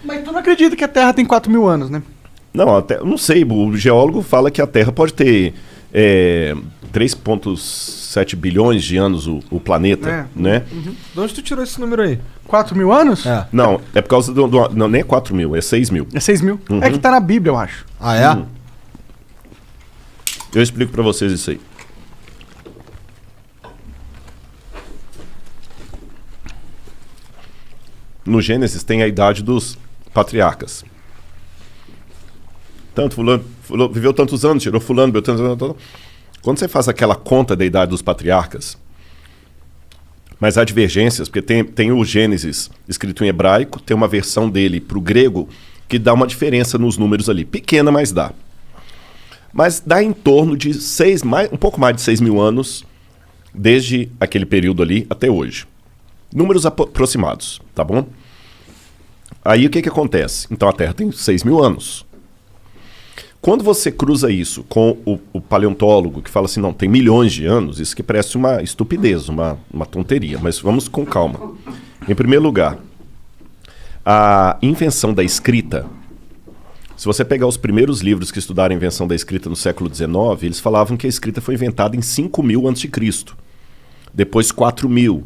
Mas tu não acredita que a Terra tem 4 mil anos, né? Não, não sei, o geólogo fala que a Terra pode ter 3,7 bilhões de anos o planeta, né? De onde tu tirou esse número aí? 4 mil anos? É. Não, é por causa não, nem é 4 mil, é 6 mil. É 6 mil. É que tá na Bíblia, eu acho. Ah, é? Eu explico pra vocês isso aí. No Gênesis tem a idade dos patriarcas. Tanto fulano viveu tantos anos, tirou fulano, viveu tantos anos. Quando você faz aquela conta da idade dos patriarcas, mas há divergências, porque tem o Gênesis escrito em hebraico, tem uma versão dele para o grego que dá uma diferença nos números ali. Pequena, mas dá. Mas dá em torno de um pouco mais de 6 mil anos, desde aquele período ali até hoje. Números aproximados, tá bom? Aí o que acontece? Então a Terra tem 6 mil anos. Quando você cruza isso com o paleontólogo que fala assim, não, tem milhões de anos, isso que parece uma estupidez, uma tonteria, mas vamos com calma. Em primeiro lugar, a invenção da escrita, se você pegar os primeiros livros que estudaram a invenção da escrita no século XIX, eles falavam que a escrita foi inventada em 5.000 a.C., depois 4.000,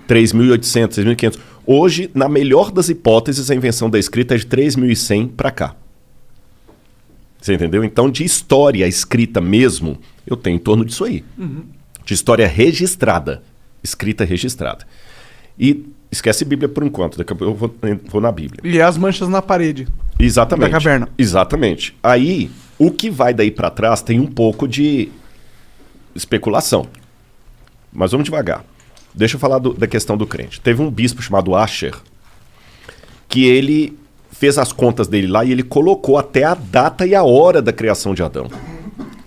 3.800, 3.500. Hoje, na melhor das hipóteses, a invenção da escrita é de 3.100 para cá. Você entendeu? Então, de história escrita mesmo, eu tenho em torno disso aí. De história registrada. Escrita registrada. E esquece Bíblia por enquanto, daqui a pouco eu vou na Bíblia. E as manchas na parede. Exatamente. Da caverna. Exatamente. Aí, o que vai daí para trás tem um pouco de especulação. Mas vamos devagar. Deixa eu falar da questão do crente. Teve um bispo chamado Asher, que ele fez as contas dele lá e ele colocou até a data e a hora da criação de Adão.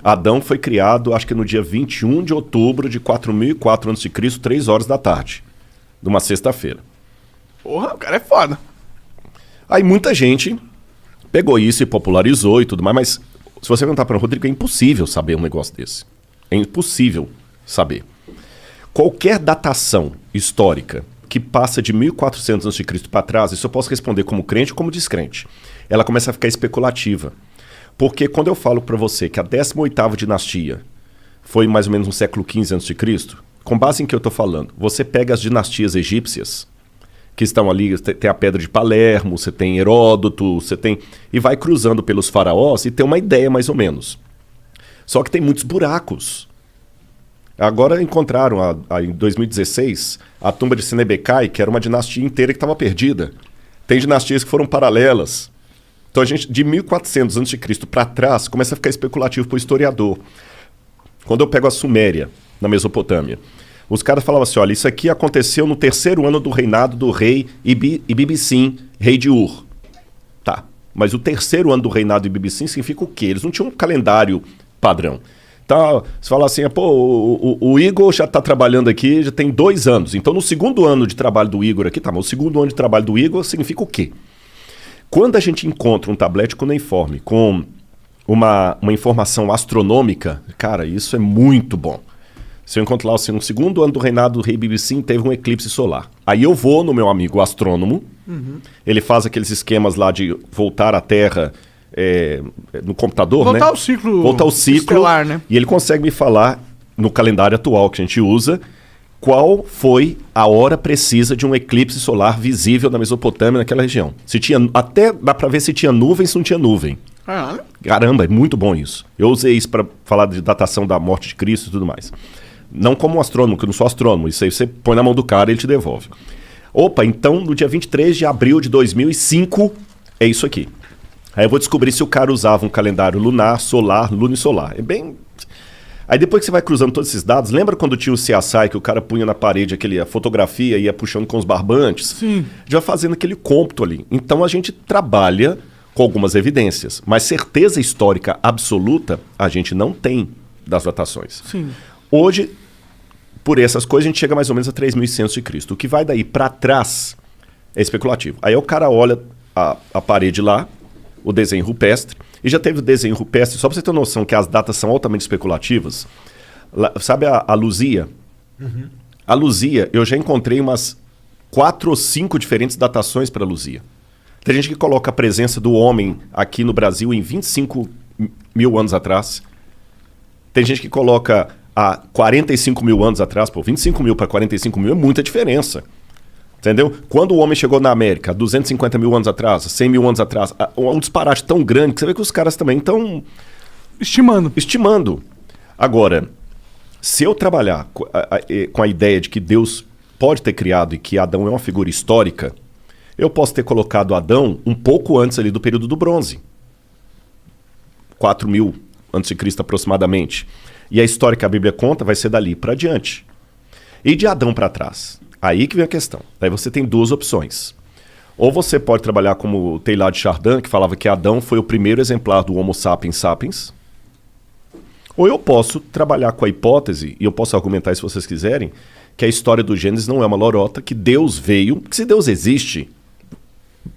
Adão foi criado, acho que no dia 21 de outubro de 4004 a.C., 3 horas da tarde, de uma sexta-feira. Porra, o cara é foda. Aí muita gente pegou isso e popularizou e tudo mais, mas se você perguntar para o Rodrigo, é impossível saber um negócio desse. É impossível saber. Qualquer datação histórica que passa de 1400 a.C. para trás, isso eu posso responder como crente ou como descrente. Ela começa a ficar especulativa. Porque quando eu falo para você que a 18ª dinastia foi mais ou menos no século XV a.C., com base em que eu estou falando, você pega as dinastias egípcias, que estão ali, tem a Pedra de Palermo, você tem Heródoto, você tem... E vai cruzando pelos faraós e tem uma ideia mais ou menos. Só que tem muitos buracos. Agora encontraram, em 2016, a tumba de Senebekai, que era uma dinastia inteira que estava perdida. Tem dinastias que foram paralelas. Então a gente, de 1400 a.C. para trás, começa a ficar especulativo para o historiador. Quando eu pego a Suméria, na Mesopotâmia, os caras falavam assim, olha, isso aqui aconteceu no 3º ano do reinado do rei Ibibissim, rei de Ur. Tá, mas o 3º ano do reinado de Ibibissim significa o quê? Eles não tinham um calendário padrão. Então, você fala assim, pô, o Igor já está trabalhando aqui, já tem 2 anos. Então, no 2º ano de trabalho do Igor aqui, tá, mas o 2º ano de trabalho do Igor significa o quê? Quando a gente encontra um tablete cuneiforme com uma informação astronômica, cara, isso é muito bom. Se eu encontro lá, assim, no 2º ano do reinado do rei Ibibissim, teve um eclipse solar. Aí eu vou no meu amigo astrônomo, ele faz aqueles esquemas lá de voltar à Terra... no computador, voltar né? Ao ciclo voltar ao ciclo estelar, né? E ele consegue me falar, no calendário atual que a gente usa, qual foi a hora precisa de um eclipse solar visível na Mesopotâmia, naquela região. Se tinha, até dá para ver se tinha nuvem, se não tinha nuvem. Caramba, é muito bom isso. Eu usei isso para falar de datação da morte de Cristo e tudo mais. Não como um astrônomo, que eu não sou astrônomo. Isso aí você põe na mão do cara e ele te devolve. Opa, então no dia 23 de abril de 2005 é isso aqui. Aí eu vou descobrir se o cara usava um calendário lunar, solar, lunisolar. É bem... Aí depois que você vai cruzando todos esses dados, lembra quando tinha o CSI que o cara punha na parede a fotografia e ia puxando com os barbantes? Sim. Já fazendo aquele cômputo ali. Então a gente trabalha com algumas evidências, mas certeza histórica absoluta a gente não tem das datações. Sim. Hoje, por essas coisas, a gente chega mais ou menos a 3.100 a.C. O que vai daí para trás é especulativo. Aí o cara olha a parede lá, o desenho rupestre, e já teve o desenho rupestre, só para você ter noção que as datas são altamente especulativas. Sabe a Luzia? A Luzia, eu já encontrei umas 4 ou 5 diferentes datações para a Luzia. Tem gente que coloca a presença do homem aqui no Brasil em 25 mil anos atrás. Tem gente que coloca há 45 mil anos atrás. Pô, 25 mil para 45 mil é muita diferença. Entendeu? Quando o homem chegou na América, 250 mil anos atrás, 100 mil anos atrás, um disparate tão grande que você vê que os caras também estão estimando. Agora, se eu trabalhar com a ideia de que Deus pode ter criado e que Adão é uma figura histórica, eu posso ter colocado Adão um pouco antes ali do período do bronze. 4.000 a.C. aproximadamente. E a história que a Bíblia conta vai ser dali para adiante. E de Adão para trás? Aí que vem a questão. Daí você tem duas opções. Ou você pode trabalhar como o Teilhard de Chardin, que falava que Adão foi o primeiro exemplar do Homo sapiens sapiens. Ou eu posso trabalhar com a hipótese, e eu posso argumentar isso se vocês quiserem, que a história do Gênesis não é uma lorota, que Deus veio, que se Deus existe,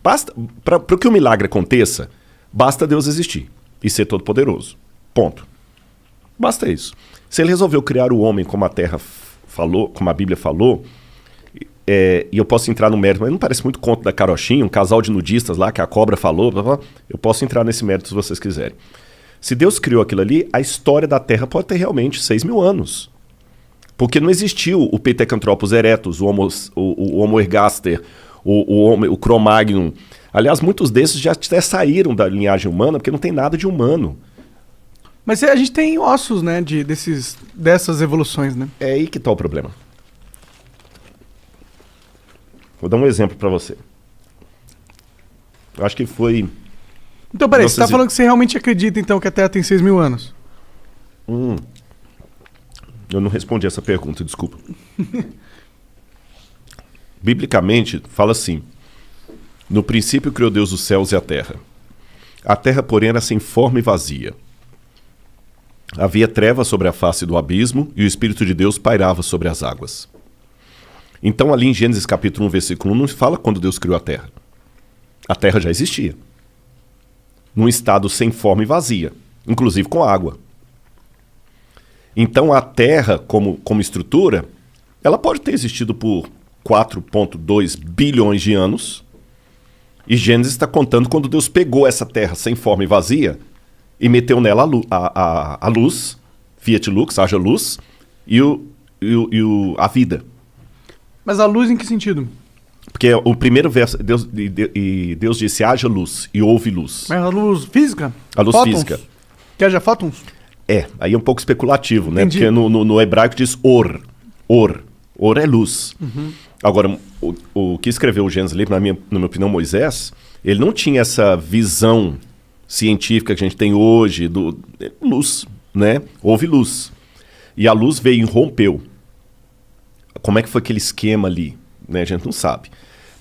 basta para que o milagre aconteça, basta Deus existir e ser todo-poderoso. Ponto. Basta isso. Se ele resolveu criar o homem como a Terra falou, como a Bíblia falou, e eu posso entrar no mérito, mas não parece muito conto da carochinha, um casal de nudistas lá que a cobra falou, blá, blá, eu posso entrar nesse mérito se vocês quiserem. Se Deus criou aquilo ali, a história da Terra pode ter realmente 6.000 anos. Porque não existiu o Pithecanthropus erectus, o Homo ergaster, o Cro-Magnon. Aliás, muitos desses já até saíram da linhagem humana, porque não tem nada de humano. Mas a gente tem ossos, né, dessas evoluções, né? É aí que está o problema. Vou dar um exemplo para você. Eu acho que foi... Então, peraí, você tá falando que você realmente acredita, então, que a Terra tem 6.000 anos? Eu não respondi essa pergunta, desculpa. Biblicamente, fala assim: no princípio criou Deus os céus e a terra. A terra, porém, era sem forma e vazia. Havia trevas sobre a face do abismo e o Espírito de Deus pairava sobre as águas. Então, ali em Gênesis capítulo 1, versículo 1, não se fala quando Deus criou a terra. A terra já existia. Num estado sem forma e vazia, inclusive com água. Então a Terra, como estrutura, ela pode ter existido por 4,2 bilhões de anos. E Gênesis está contando quando Deus pegou essa Terra sem forma e vazia e meteu nela a luz, Fiat Lux, haja luz, e a vida. Mas a luz em que sentido? Porque o primeiro verso, Deus disse, haja luz, e houve luz. Mas a luz física? A luz fótons? física. Que haja fótons? Aí é um pouco especulativo, né? Entendi. Porque no hebraico diz or. Or é luz. Uhum. Agora, o que escreveu o Gênesis ali, na minha opinião, Moisés, ele não tinha essa visão científica que a gente tem hoje, luz, né? Houve luz. E a luz veio e rompeu. Como é que foi aquele esquema ali? Né? A gente não sabe.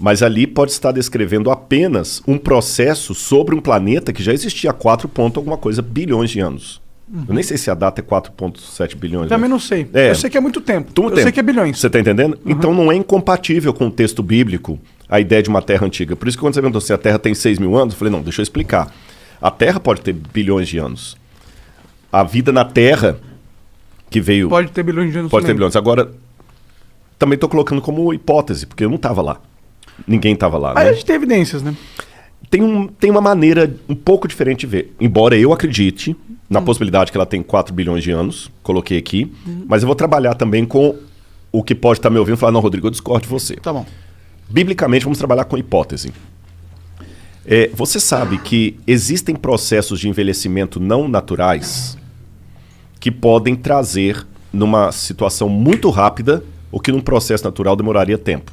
Mas ali pode estar descrevendo apenas um processo sobre um planeta que já existia há 4 alguma coisa bilhões de anos. Eu nem sei se a data é 4,7 bilhões. Também não sei. Eu sei que é muito tempo. Sei que é bilhões. Você está entendendo? Então não é incompatível com o texto bíblico a ideia de uma Terra antiga. Por isso que quando você perguntou se a Terra tem 6.000 anos, eu falei, não, deixa eu explicar. A Terra pode ter bilhões de anos. A vida na Terra que veio... Pode ter bilhões de anos. Pode ter bilhões. Agora, também estou colocando como hipótese, porque eu não estava lá. Ninguém estava lá. Aí né? a gente tem evidências, né? Tem uma maneira um pouco diferente de ver. Embora eu acredite na possibilidade que ela tem 4 bilhões de anos, coloquei aqui, mas eu vou trabalhar também com o que pode estar me ouvindo e falar, não, Rodrigo, eu discordo de você. Tá bom. Biblicamente, vamos trabalhar com hipótese. Você sabe que existem processos de envelhecimento não naturais que podem trazer, numa situação muito rápida, o que num processo natural demoraria tempo.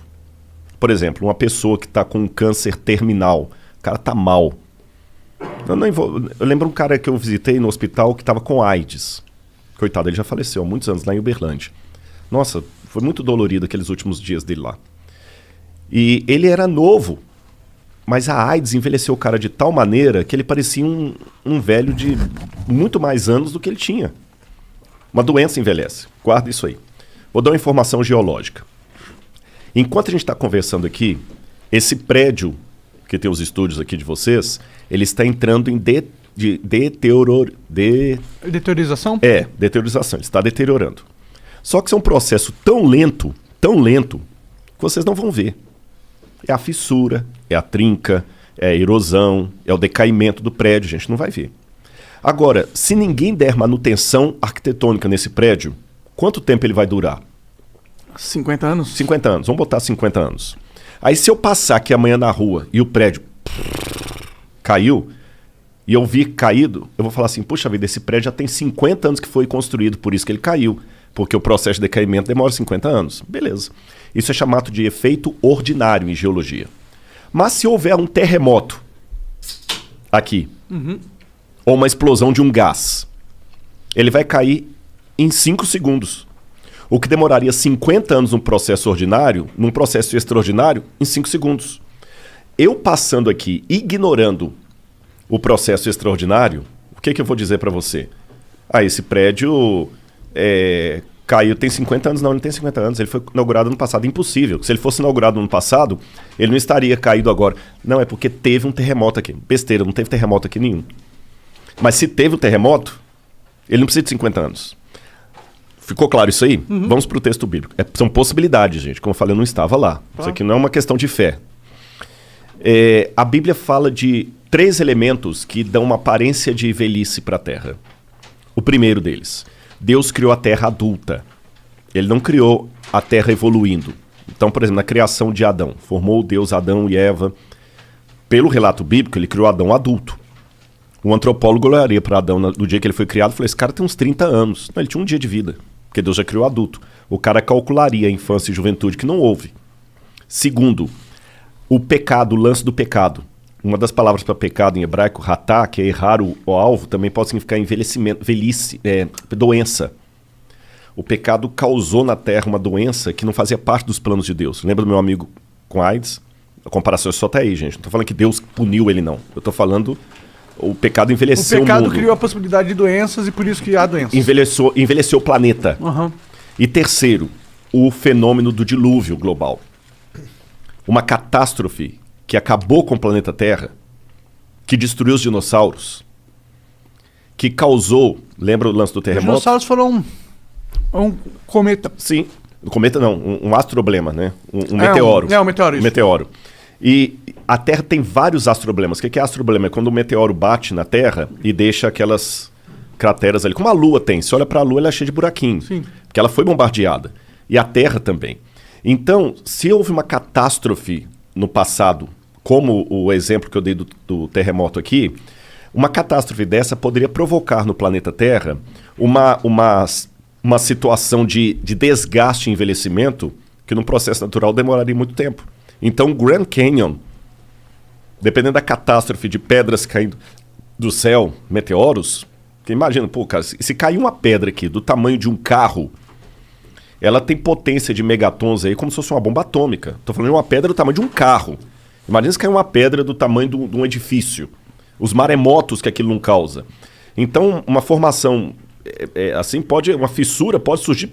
Por exemplo, uma pessoa que está com um câncer terminal, o cara está mal. Eu lembro um cara que eu visitei no hospital que estava com AIDS. Coitado, ele já faleceu há muitos anos lá em Uberlândia. Nossa, foi muito dolorido aqueles últimos dias dele lá. E ele era novo, mas a AIDS envelheceu o cara de tal maneira que ele parecia um velho de muito mais anos do que ele tinha. Uma doença envelhece. Guarda isso aí. Vou dar uma informação geológica. Enquanto a gente está conversando aqui, esse prédio que tem os estúdios aqui de vocês, ele está entrando em Deteriorização? Deteriorização. Ele está deteriorando. Só que isso é um processo tão lento, que vocês não vão ver. É a fissura, é a trinca, é a erosão, é o decaimento do prédio, a gente não vai ver. Agora, se ninguém der manutenção arquitetônica nesse prédio, quanto tempo ele vai durar? 50 anos? 50 anos, vamos botar 50 anos. Aí se eu passar aqui amanhã na rua e o prédio caiu, e eu vi caído, eu vou falar assim, puxa vida, esse prédio já tem 50 anos que foi construído, por isso que ele caiu. Porque o processo de decaimento demora 50 anos. Beleza. Isso é chamado de efeito ordinário em geologia. Mas se houver um terremoto aqui, ou uma explosão de um gás, ele vai cair em 5 segundos. O que demoraria 50 anos num processo ordinário, num processo extraordinário, em 5 segundos. Eu passando aqui, ignorando o processo extraordinário, o que eu vou dizer para você? Esse prédio caiu, tem 50 anos? Não, ele não tem 50 anos, ele foi inaugurado no passado. Impossível. Se ele fosse inaugurado no ano passado, ele não estaria caído agora. Não, é porque teve um terremoto aqui. Besteira, não teve terremoto aqui nenhum. Mas se teve um terremoto, ele não precisa de 50 anos. Ficou claro isso aí? Vamos para o texto bíblico. São possibilidades, gente. Como eu falei, eu não estava lá. Isso aqui não é uma questão de fé. A Bíblia fala de 3 elementos que dão uma aparência de velhice para a Terra. O primeiro deles, Deus criou a Terra adulta. Ele não criou a Terra evoluindo. Então, por exemplo, na criação de Adão, formou Deus Adão e Eva. Pelo relato bíblico, ele criou Adão adulto. Um antropólogo olharia para Adão no dia que ele foi criado e falou, esse cara tem uns 30 anos. Não, ele tinha um dia de vida, porque Deus já criou adulto. O cara calcularia a infância e juventude, que não houve. Segundo, o pecado, o lance do pecado. Uma das palavras para pecado em hebraico, ratá, que é errar o alvo, também pode significar envelhecimento, velhice, doença. O pecado causou na Terra uma doença que não fazia parte dos planos de Deus. Lembra do meu amigo com AIDS? A comparação é só até aí, gente. Não estou falando que Deus puniu ele, não. Eu estou falando o pecado envelheceu o mundo. O pecado criou a possibilidade de doenças e por isso que há doenças. Envelheceu o planeta. E terceiro, o fenômeno do dilúvio global. Uma catástrofe que acabou com o planeta Terra, que destruiu os dinossauros, que causou... Lembra o lance do terremoto? Os dinossauros foram um cometa. Sim, um cometa não, um astroblema, né? Um meteoro. Um meteoro, isso. Meteoro. E a Terra tem vários astroblemas. O que é astroblema? É quando o meteoro bate na Terra e deixa aquelas crateras ali. Como a Lua tem. Se olha para a Lua, ela é cheia de buraquinho. Sim. Porque ela foi bombardeada. E a Terra também. Então, se houve uma catástrofe no passado, como o exemplo que eu dei do terremoto aqui, uma catástrofe dessa poderia provocar no planeta Terra uma situação de desgaste e envelhecimento que num processo natural demoraria muito tempo. Então o Grand Canyon, dependendo da catástrofe de pedras caindo do céu, meteoros, que imagina, pô, cara, se cair uma pedra aqui do tamanho de um carro, ela tem potência de megatons aí como se fosse uma bomba atômica. Tô falando de uma pedra do tamanho de um carro. Imagina se cair uma pedra do tamanho de um edifício. Os maremotos que aquilo não causa. Então, uma formação assim uma fissura pode surgir.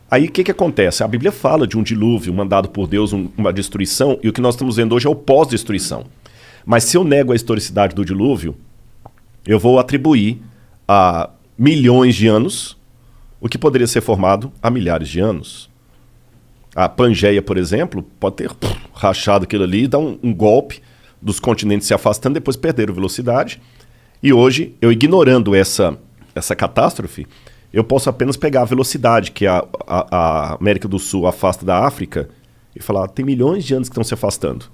Aí o que acontece? A Bíblia fala de um dilúvio mandado por Deus, uma destruição, e o que nós estamos vendo hoje é o pós-destruição. Mas se eu nego a historicidade do dilúvio, eu vou atribuir a milhões de anos o que poderia ser formado há milhares de anos. A Pangeia, por exemplo, pode ter rachado aquilo ali e dar um golpe dos continentes se afastando, depois perderam velocidade. E hoje, eu ignorando essa catástrofe, eu posso apenas pegar a velocidade que a América do Sul afasta da África e falar, tem milhões de anos que estão se afastando.